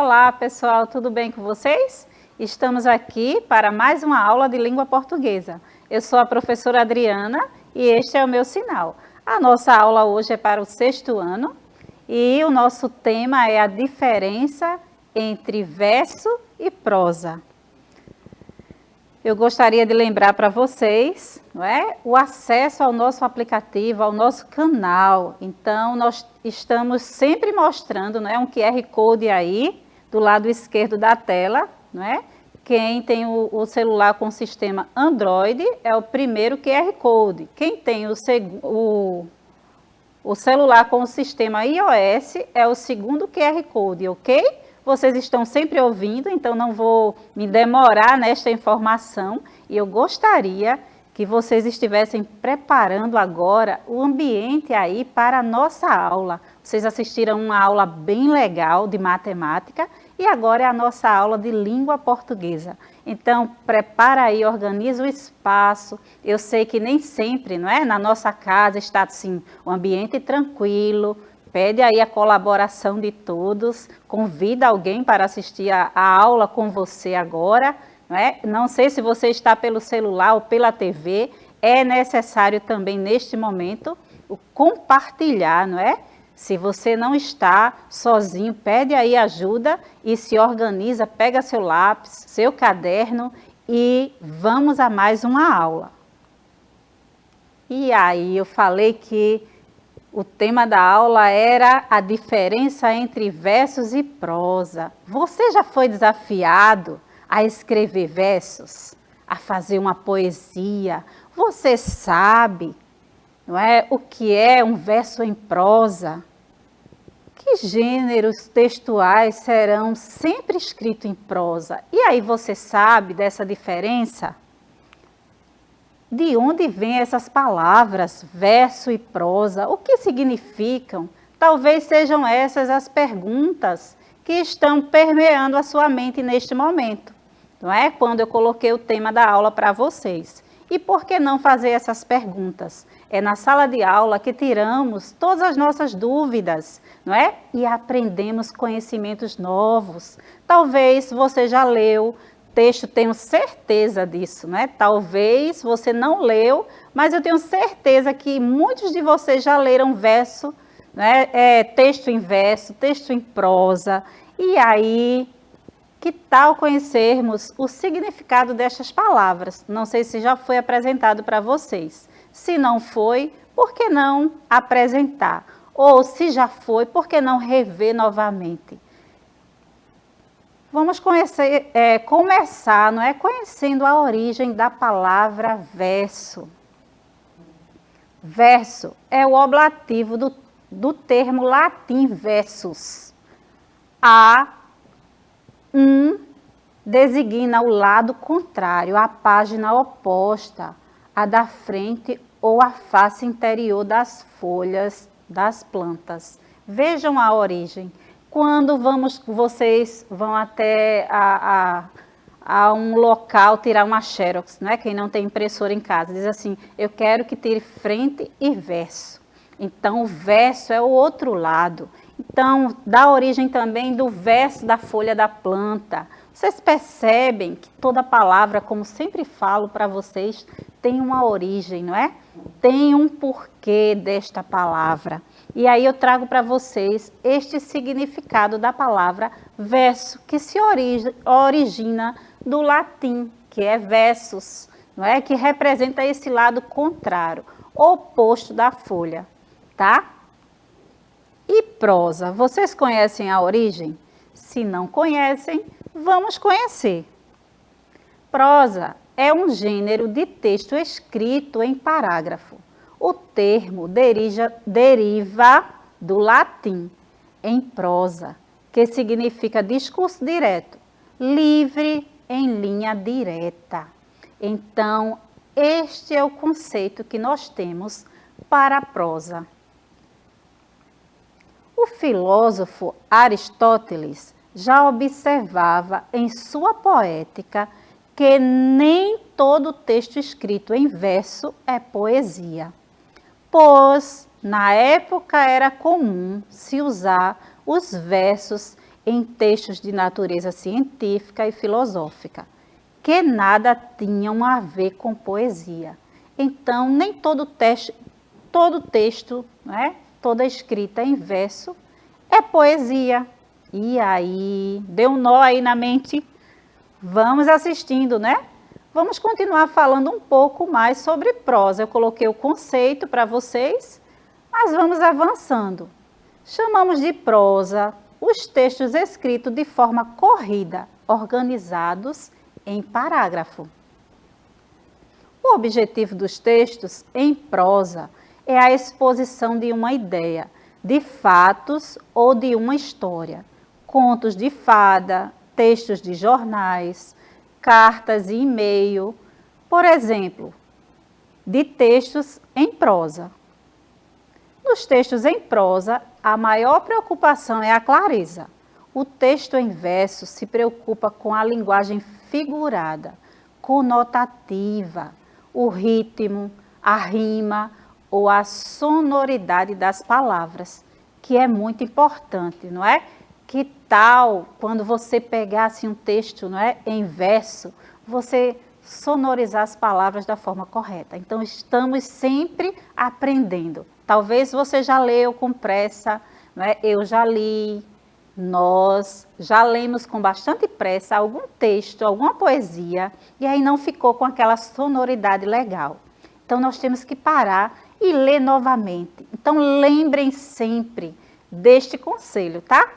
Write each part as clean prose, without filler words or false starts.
Olá pessoal, tudo bem com vocês? Estamos aqui para mais uma aula de língua portuguesa. Eu sou a professora Adriana e este é o meu sinal. A nossa aula hoje é para o 6º ano e o nosso tema é a diferença entre verso e prosa. Eu gostaria de lembrar para vocês, não é, o acesso ao nosso aplicativo, ao nosso canal. Então, nós estamos sempre mostrando, não é, um QR Code aí, do lado esquerdo da tela, não é? Quem tem o celular com o sistema Android é o primeiro QR Code. Quem tem o celular com o sistema iOS é o segundo QR Code, ok? Vocês estão sempre ouvindo, então não vou me demorar nesta informação e eu gostaria que vocês estivessem preparando agora o ambiente aí para a nossa aula. Vocês assistiram uma aula bem legal de matemática e agora é a nossa aula de língua portuguesa. Então, prepara aí, organiza o espaço. Eu sei que nem sempre, não é? Na nossa casa está assim, o ambiente tranquilo. Pede aí a colaboração de todos, convida alguém para assistir a aula com você agora, não é? Não sei se você está pelo celular ou pela TV, é necessário também neste momento o compartilhar, não é? Se você não está sozinho, pede aí ajuda e se organiza, pega seu lápis, seu caderno e vamos a mais uma aula. E aí eu falei que o tema da aula era a diferença entre versos e prosa. Você já foi desafiado a escrever versos, a fazer uma poesia? Você sabe, não é, o que é um verso em prosa? Que gêneros textuais serão sempre escritos em prosa? E aí você sabe dessa diferença? De onde vêm essas palavras, verso e prosa? O que significam? Talvez sejam essas as perguntas que estão permeando a sua mente neste momento, não é? Quando eu coloquei o tema da aula para vocês. E por que não fazer essas perguntas? É na sala de aula que tiramos todas as nossas dúvidas, não é? E aprendemos conhecimentos novos. Talvez você já leu texto, tenho certeza disso, né? Talvez você não leu, mas eu tenho certeza que muitos de vocês já leram verso, né? Texto em verso, texto em prosa. E aí, que tal conhecermos o significado destas palavras? Não sei se já foi apresentado para vocês. Se não foi, por que não apresentar? Ou se já foi, por que não rever novamente? Vamos começar, não é? Conhecendo a origem da palavra verso. Verso é o oblativo do termo latim versus. Designa o lado contrário, a página oposta, a da frente ou a face interior das folhas das plantas. Vejam a origem. Quando vocês vão até a um local tirar uma xerox, não é? Quem não tem impressora em casa, diz assim, eu quero que tire frente e verso. Então, o verso é o outro lado. Então, dá origem também do verso da folha da planta. Vocês percebem que toda palavra, como sempre falo para vocês, tem uma origem, não é? Tem um porquê desta palavra. E aí eu trago para vocês este significado da palavra verso, que se origina do latim, que é versus, não é? Que representa esse lado contrário, oposto da folha, tá? E prosa, vocês conhecem a origem? Se não conhecem, vamos conhecer. Prosa é um gênero de texto escrito em parágrafo. O termo deriva do latim em prosa, que significa discurso direto, livre em linha direta. Então, este é o conceito que nós temos para a prosa. O filósofo Aristóteles já observava em sua poética que nem todo texto escrito em verso é poesia, pois na época era comum se usar os versos em textos de natureza científica e filosófica, que nada tinham a ver com poesia. Então, nem todo texto, né, toda escrita em verso é poesia. E aí, deu um nó aí na mente? Vamos assistindo, né? Vamos continuar falando um pouco mais sobre prosa. Eu coloquei o conceito para vocês, mas vamos avançando. Chamamos de prosa os textos escritos de forma corrida, organizados em parágrafo. O objetivo dos textos em prosa é a exposição de uma ideia, de fatos ou de uma história. Contos de fada, textos de jornais, cartas e e-mail, por exemplo, de textos em prosa. Nos textos em prosa, a maior preocupação é a clareza. O texto em verso se preocupa com a linguagem figurada, conotativa, o ritmo, a rima ou a sonoridade das palavras, que é muito importante, não é? Que tal quando você pegasse um texto, não é, em verso, você sonorizar as palavras da forma correta? Então, estamos sempre aprendendo. Talvez você já leu com pressa, não é? Eu já li, nós já lemos com bastante pressa algum texto, alguma poesia, e aí não ficou com aquela sonoridade legal. Então, nós temos que parar e ler novamente. Então, lembrem sempre deste conselho, tá?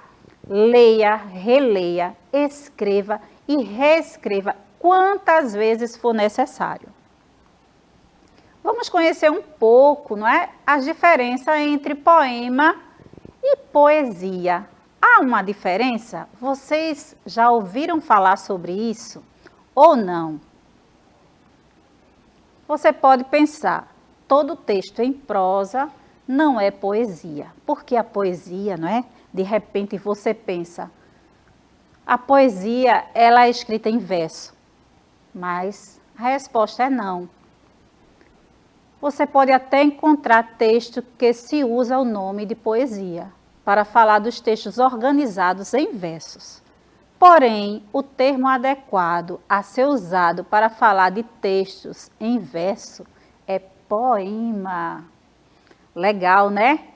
Leia, releia, escreva e reescreva quantas vezes for necessário. Vamos conhecer um pouco, não é, a diferença entre poema e poesia. Há uma diferença? Vocês já ouviram falar sobre isso ou não? Você pode pensar, todo texto em prosa não é poesia, porque a poesia, não é? De repente você pensa, a poesia ela é escrita em verso, mas a resposta é não. Você pode até encontrar texto que se usa o nome de poesia, para falar dos textos organizados em versos. Porém, o termo adequado a ser usado para falar de textos em verso é poema. Legal, né?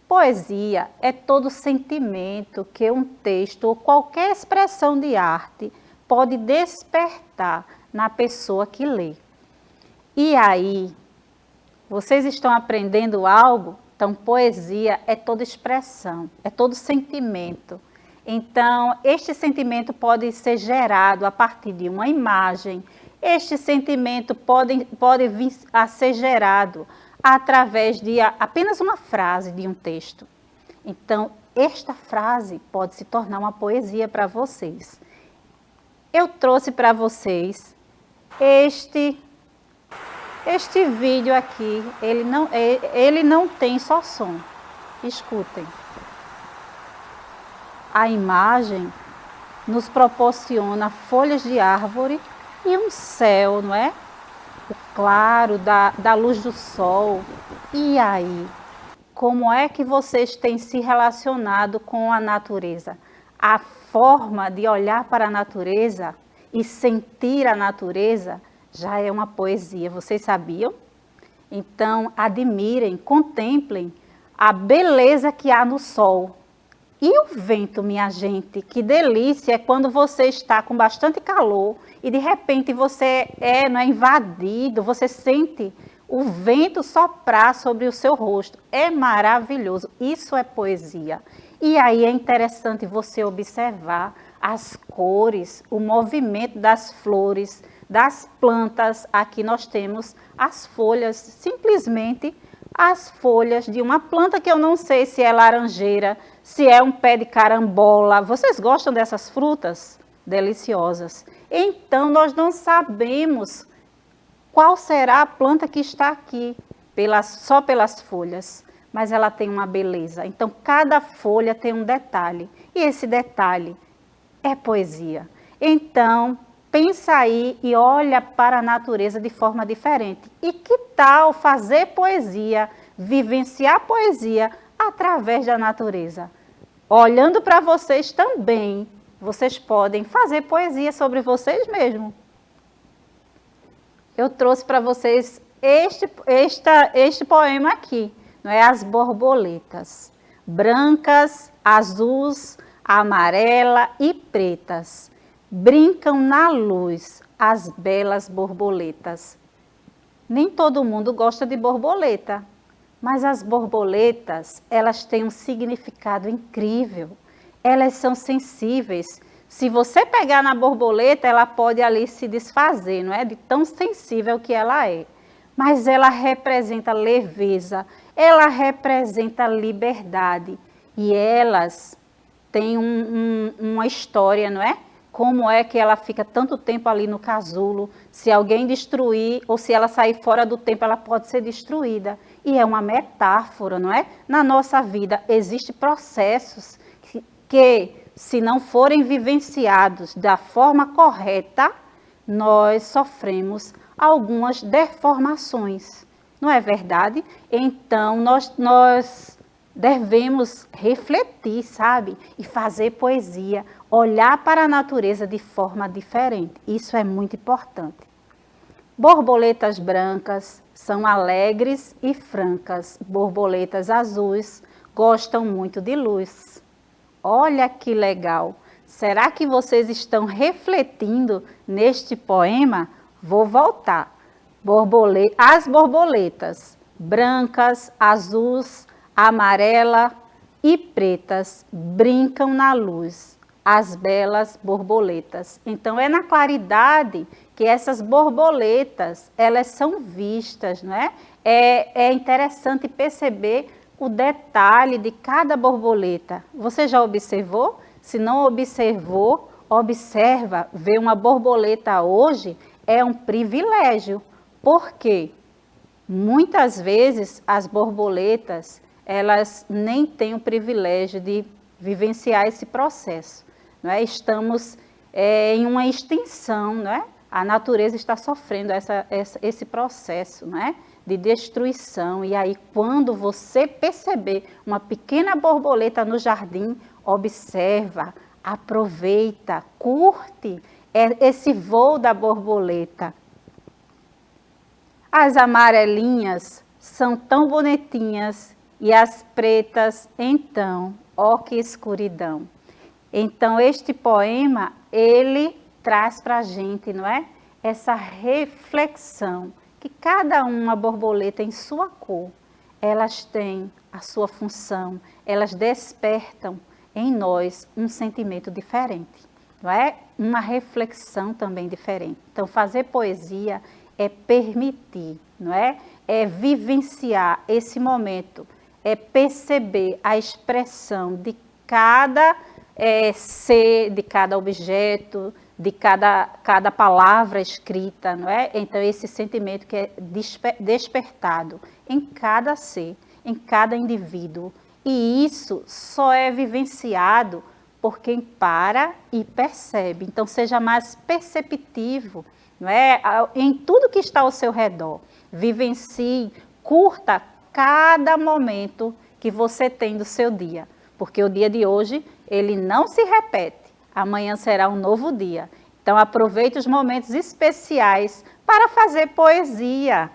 Poesia é todo sentimento que um texto ou qualquer expressão de arte pode despertar na pessoa que lê. E aí, vocês estão aprendendo algo? Então, poesia é toda expressão, é todo sentimento. Então, este sentimento pode ser gerado a partir de uma imagem, este sentimento pode vir a ser gerado através de apenas uma frase de um texto. Então, esta frase pode se tornar uma poesia para vocês. Eu trouxe para vocês este vídeo aqui, ele não tem só som. Escutem. A imagem nos proporciona folhas de árvore e um céu, não é? O claro da luz do sol. E aí, como é que vocês têm se relacionado com a natureza? A forma de olhar para a natureza e sentir a natureza já é uma poesia, vocês sabiam? Então, admirem, contemplem a beleza que há no sol. E o vento, minha gente, que delícia é quando você está com bastante calor e de repente você não é invadido, você sente o vento soprar sobre o seu rosto. É maravilhoso, isso é poesia. E aí é interessante você observar as cores, o movimento das flores, das plantas. Aqui nós temos as folhas, simplesmente as folhas de uma planta que eu não sei se é laranjeira, se é um pé de carambola. Vocês gostam dessas frutas? Deliciosas. Então, nós não sabemos qual será a planta que está aqui, só pelas folhas, mas ela tem uma beleza. Então, cada folha tem um detalhe, e esse detalhe é poesia. Então, pensa aí e olha para a natureza de forma diferente. E que tal fazer poesia, vivenciar poesia através da natureza? olhando para vocês também, vocês podem fazer poesia sobre vocês mesmos. Eu trouxe para vocês este poema aqui, não é? As borboletas, brancas, azuis, amarela e pretas, brincam na luz as belas borboletas. Nem todo mundo gosta de borboleta, mas as borboletas, elas têm um significado incrível. Elas são sensíveis. Se você pegar na borboleta, ela pode ali se desfazer, não é? De tão sensível que ela é. Mas ela representa leveza, ela representa liberdade. E elas têm uma história, não é? Como é que ela fica tanto tempo ali no casulo? Se alguém destruir ou se ela sair fora do tempo, ela pode ser destruída. E é uma metáfora, não é? Na nossa vida existem processos que, se não forem vivenciados da forma correta, nós sofremos algumas deformações. Não é verdade? Então, nós devemos refletir, sabe? E fazer poesia, olhar para a natureza de forma diferente. Isso é muito importante. Borboletas brancas são alegres e francas. Borboletas azuis gostam muito de luz. Olha que legal! Será que vocês estão refletindo neste poema? Vou voltar. As borboletas brancas, azuis, amarela e pretas brincam na luz, as belas borboletas. Então é na claridade que essas borboletas, elas são vistas, não é? É interessante perceber o detalhe de cada borboleta. Você já observou? Se não observou, observa. Ver uma borboleta hoje é um privilégio. Por quê? Muitas vezes as borboletas, elas nem têm o privilégio de vivenciar esse processo. Não é? Estamos em uma extinção, não é? A natureza está sofrendo esse processo, não é? De destruição. E aí, quando você perceber uma pequena borboleta no jardim, observa, aproveita, curte esse voo da borboleta. As amarelinhas são tão bonitinhas e as pretas, então, ó que escuridão. Então, este poema, ele traz para a gente, não é? Essa reflexão, que cada uma borboleta em sua cor, elas têm a sua função, elas despertam em nós um sentimento diferente, não é? Uma reflexão também diferente. Então, fazer poesia é permitir, não é? É vivenciar esse momento, é perceber a expressão de cada ser, de cada objeto, de cada palavra escrita, não é? Então, esse sentimento que é despertado em cada ser, em cada indivíduo. E isso só é vivenciado por quem para e percebe. Então, seja mais perceptivo, não é? Em tudo que está ao seu redor. Vivencie, curta cada momento que você tem do seu dia. Porque o dia de hoje, ele não se repete. Amanhã será um novo dia. Então, aproveite os momentos especiais para fazer poesia.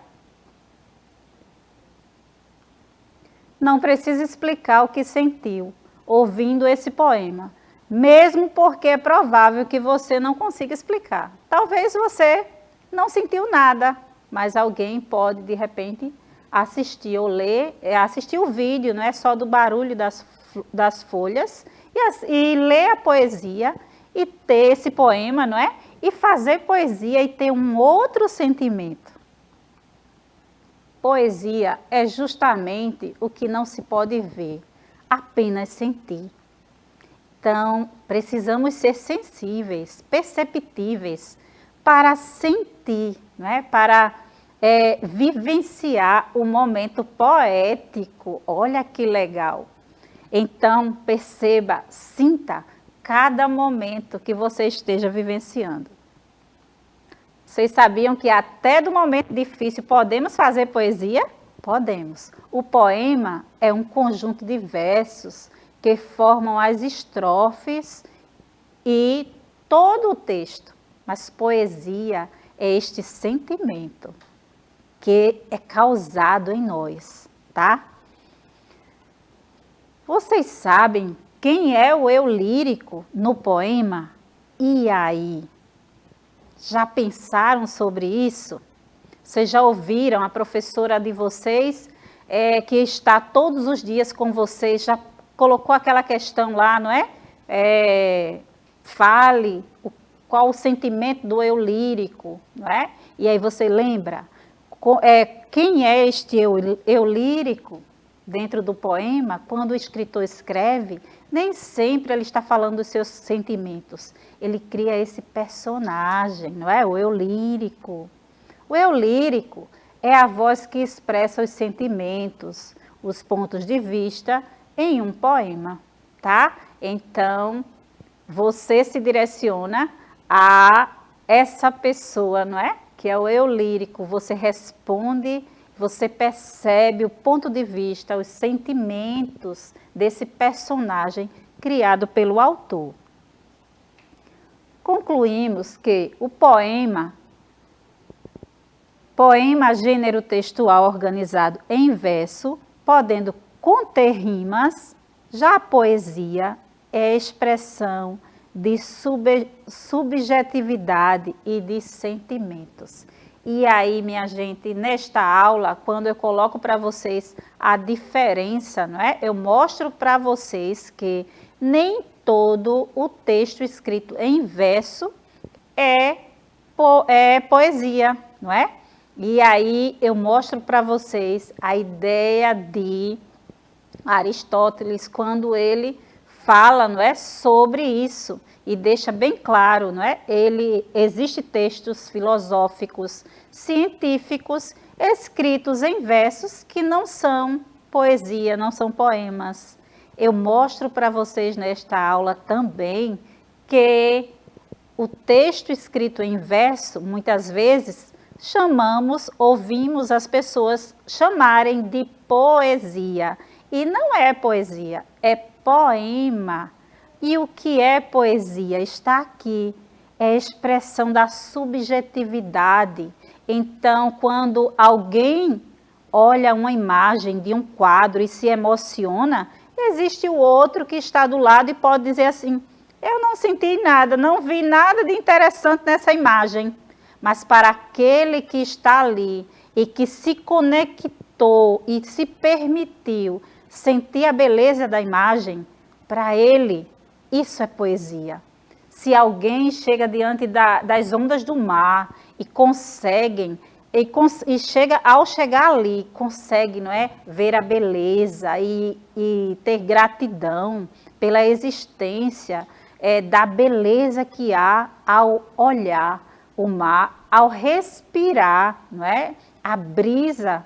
Não precisa explicar o que sentiu ouvindo esse poema, mesmo porque é provável que você não consiga explicar. Talvez você não sentiu nada, mas alguém pode, de repente, assistir ou ler, assistir o vídeo, não é só do barulho das folhas, e ler a poesia e ter esse poema, não é? E fazer poesia e ter um outro sentimento. Poesia é justamente o que não se pode ver, apenas sentir. Então, precisamos ser sensíveis, perceptíveis, para sentir, não é? Para vivenciar o momento poético. Olha que legal! Então, perceba, sinta cada momento que você esteja vivenciando. Vocês sabiam que até do momento difícil podemos fazer poesia? Podemos. O poema é um conjunto de versos que formam as estrofes e todo o texto. Mas poesia é este sentimento que é causado em nós, tá? Vocês sabem quem é o eu lírico no poema? E aí? Já pensaram sobre isso? Vocês já ouviram a professora de vocês, que está todos os dias com vocês, já colocou aquela questão lá, não é? Fale qual o sentimento do eu lírico, não é? E aí você lembra quem é este eu lírico dentro do poema? Quando o escritor escreve, nem sempre ele está falando dos seus sentimentos. Ele cria esse personagem, não é? O eu lírico. O eu lírico é a voz que expressa os sentimentos, os pontos de vista em um poema, tá? Então, você se direciona a essa pessoa, não é? Que é o eu lírico. Você responde, você percebe o ponto de vista, os sentimentos desse personagem criado pelo autor. Concluímos que o poema, gênero textual organizado em verso, podendo conter rimas, já a poesia é expressão de subjetividade e de sentimentos. E aí, minha gente, nesta aula, quando eu coloco para vocês a diferença, não é? Eu mostro para vocês que nem todo o texto escrito em verso é poesia, não é? E aí eu mostro para vocês a ideia de Aristóteles, quando ele fala, não é, sobre isso e deixa bem claro, não é? Existe textos filosóficos, científicos, escritos em versos que não são poesia, não são poemas. Eu mostro para vocês nesta aula também que o texto escrito em verso, muitas vezes, ouvimos as pessoas chamarem de poesia. E não é poesia, é poema. E o que é poesia? Está aqui, é a expressão da subjetividade. Então, quando alguém olha uma imagem de um quadro e se emociona, existe o outro que está do lado e pode dizer assim: eu não senti nada, não vi nada de interessante nessa imagem. Mas para aquele que está ali e que se conectou e se permitiu sentir a beleza da imagem, para ele, isso é poesia. Se alguém chega diante das ondas do mar e ao chegar ali, consegue, não é, ver a beleza e ter gratidão pela existência da beleza que há ao olhar o mar, ao respirar, não é, a brisa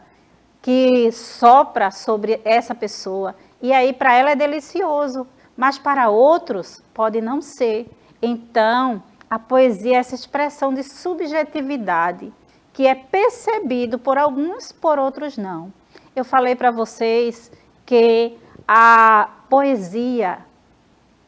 que sopra sobre essa pessoa. E aí para ela é delicioso, mas para outros pode não ser. Então, a poesia é essa expressão de subjetividade que é percebido por alguns, por outros não. Eu falei para vocês que a poesia,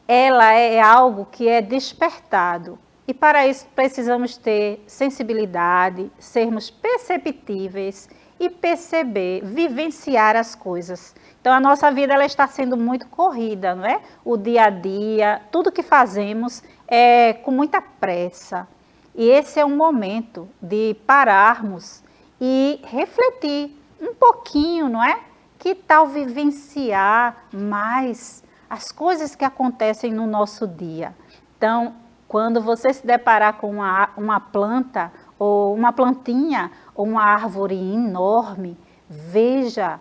ela é algo que é despertado. E para isso precisamos ter sensibilidade, sermos perceptíveis e perceber, vivenciar as coisas. Então a nossa vida ela está sendo muito corrida, não é? O dia a dia, tudo que fazemos é com muita pressa. E esse é um momento de pararmos e refletir um pouquinho, não é? Que tal vivenciar mais as coisas que acontecem no nosso dia? Então, quando você se deparar com uma planta, ou uma plantinha, ou uma árvore enorme, veja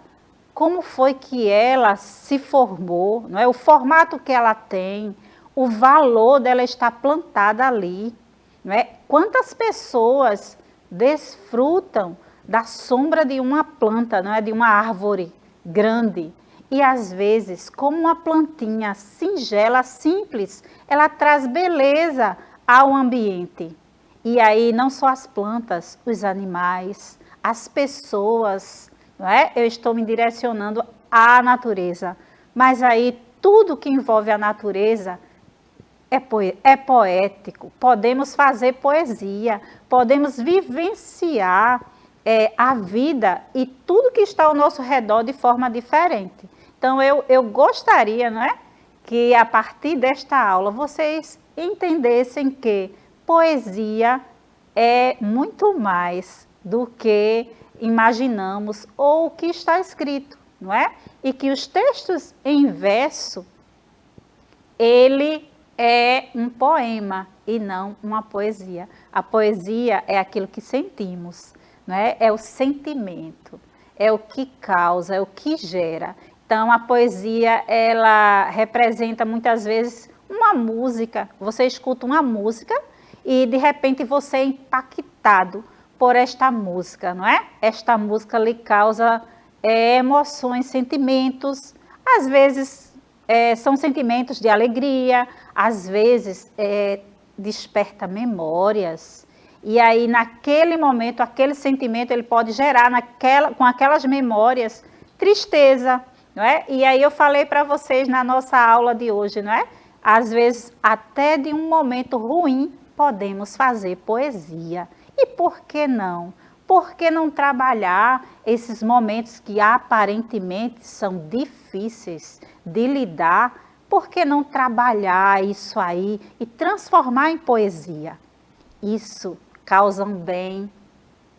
como foi que ela se formou, não é? O formato que ela tem, o valor dela estar plantada ali, não é? Quantas pessoas desfrutam da sombra de uma planta, não é? De uma árvore grande. E às vezes, como uma plantinha singela, simples, ela traz beleza ao ambiente. E aí não só as plantas, os animais, as pessoas, não é? Eu estou me direcionando à natureza, mas aí tudo que envolve a natureza é poético. Podemos fazer poesia, podemos vivenciar a vida e tudo que está ao nosso redor de forma diferente. Então, eu gostaria, não é, que a partir desta aula vocês entendessem que poesia é muito mais do que imaginamos ou o que está escrito, não é? E que os textos em verso, ele é um poema e não uma poesia. A poesia é aquilo que sentimos, não é? É o sentimento, é o que causa, é o que gera. Então, a poesia, ela representa muitas vezes uma música. Você escuta uma música e, de repente, você é impactado por esta música, não é? Esta música lhe causa emoções, sentimentos. Às vezes, são sentimentos de alegria, às vezes, desperta memórias. E aí, naquele momento, aquele sentimento, ele pode gerar com aquelas memórias tristeza, não é? E aí eu falei para vocês na nossa aula de hoje, não é? Às vezes, até de um momento ruim, podemos fazer poesia. E por que não? Por que não trabalhar esses momentos que aparentemente são difíceis de lidar? Por que não trabalhar isso aí e transformar em poesia? Isso causa um bem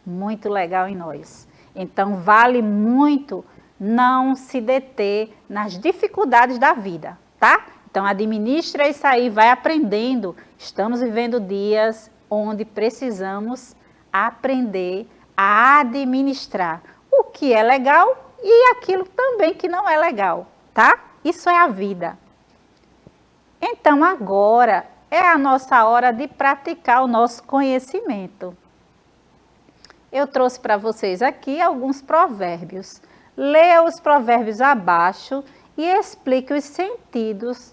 muito legal em nós. Então, vale muito não se deter nas dificuldades da vida, tá? Então, administra isso aí, vai aprendendo. Estamos vivendo dias onde precisamos aprender a administrar o que é legal e aquilo também que não é legal, tá? Isso é a vida. Então, agora é a nossa hora de praticar o nosso conhecimento. Eu trouxe para vocês aqui alguns provérbios. Leia os provérbios abaixo e explique os sentidos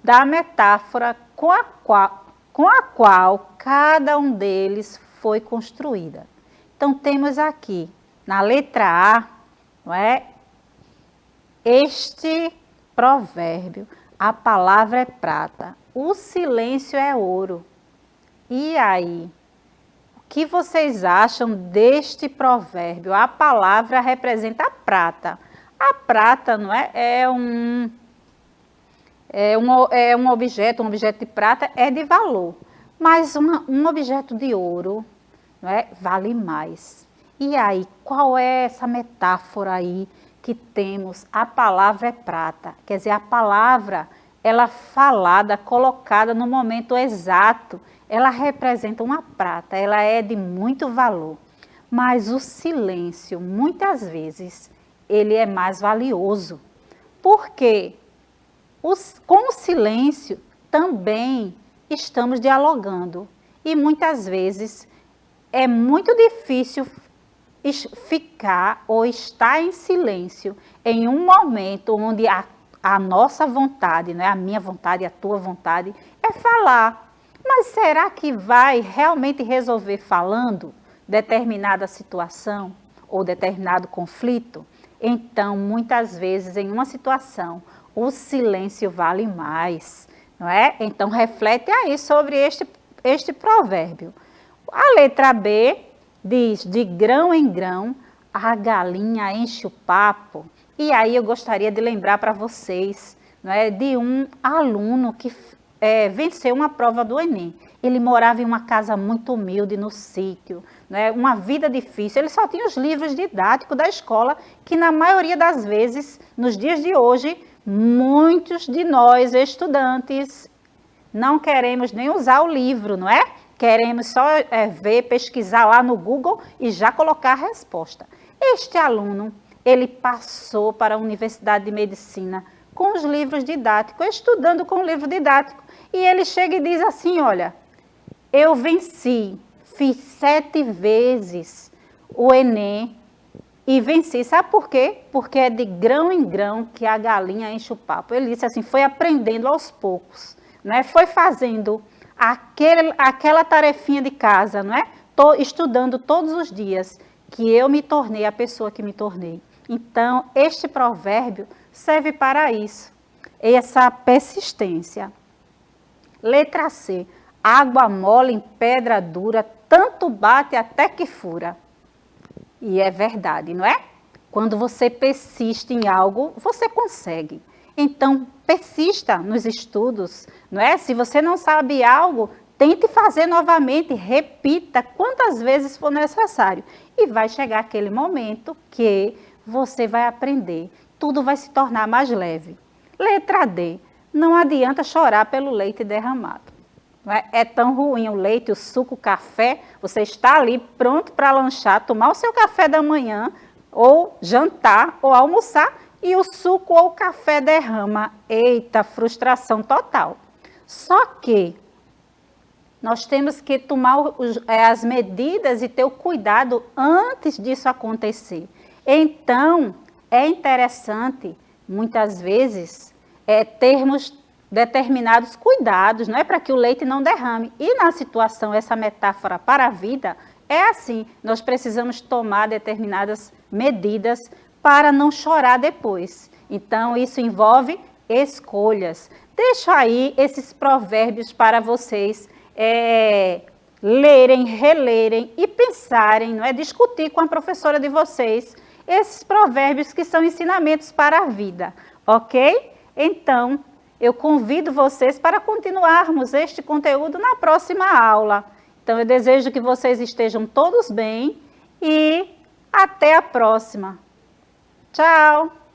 da metáfora com a qual cada um deles foi construída. Então, temos aqui, na letra A, não é? Este provérbio, a palavra é prata, o silêncio é ouro. E aí? O que vocês acham deste provérbio? A palavra representa a prata. A prata, não é? Um objeto de prata é de valor. Mas um objeto de ouro, não é? Vale mais. E aí, qual é essa metáfora aí que temos? A palavra é prata. Quer dizer, a palavra, ela falada, colocada no momento exato, ela representa uma prata, ela é de muito valor. Mas o silêncio, muitas vezes, ele é mais valioso. Por quê? Com o silêncio também estamos dialogando. E muitas vezes é muito difícil ficar ou estar em silêncio em um momento onde a nossa vontade, não é? A minha vontade, a tua vontade, é falar. Mas será que vai realmente resolver falando determinada situação ou determinado conflito? Então, muitas vezes, em uma situação, o silêncio vale mais, não é? Então, reflete aí sobre este provérbio. A letra B diz, de grão em grão, a galinha enche o papo. E aí eu gostaria de lembrar para vocês, não é, de um aluno que venceu uma prova do Enem. Ele morava em uma casa muito humilde no sítio, né? Uma vida difícil. Ele só tinha os livros didáticos da escola, que na maioria das vezes, nos dias de hoje, muitos de nós, estudantes, não queremos nem usar o livro, não é? Queremos só ver, pesquisar lá no Google e já colocar a resposta. Este aluno, ele passou para a Universidade de Medicina com os livros didáticos, estudando com o livro didático. E ele chega e diz assim, olha, eu venci, fiz 7 vezes o Enem e venci. Sabe por quê? Porque é de grão em grão que a galinha enche o papo. Ele disse assim, foi aprendendo aos poucos, né? Foi fazendo aquela tarefinha de casa, não é? Estudando todos os dias, que eu me tornei a pessoa que me tornei. Então, este provérbio serve para isso. essa persistência. Letra C. Água mole em pedra dura, tanto bate até que fura. E é verdade, não é? Quando você persiste em algo, você consegue. Então, persista nos estudos, não é? Se você não sabe algo, tente fazer novamente, repita quantas vezes for necessário. E vai chegar aquele momento que você vai aprender. Tudo vai se tornar mais leve. Letra D. Não adianta chorar pelo leite derramado. É tão ruim o leite, o suco, o café. Você está ali pronto para lanchar, tomar o seu café da manhã, ou jantar, ou almoçar, e o suco ou o café derrama. Eita, frustração total. Só que nós temos que tomar as medidas e ter o cuidado antes disso acontecer. Então, é interessante, muitas vezes, termos determinados cuidados, não é, para que o leite não derrame. E na situação, essa metáfora para a vida, é assim, nós precisamos tomar determinadas medidas para não chorar depois. Então, isso envolve escolhas. Deixo aí esses provérbios para vocês lerem, relerem e pensarem, não é, discutir com a professora de vocês esses provérbios que são ensinamentos para a vida, ok? Então, eu convido vocês para continuarmos este conteúdo na próxima aula. Então, eu desejo que vocês estejam todos bem e até a próxima. Tchau!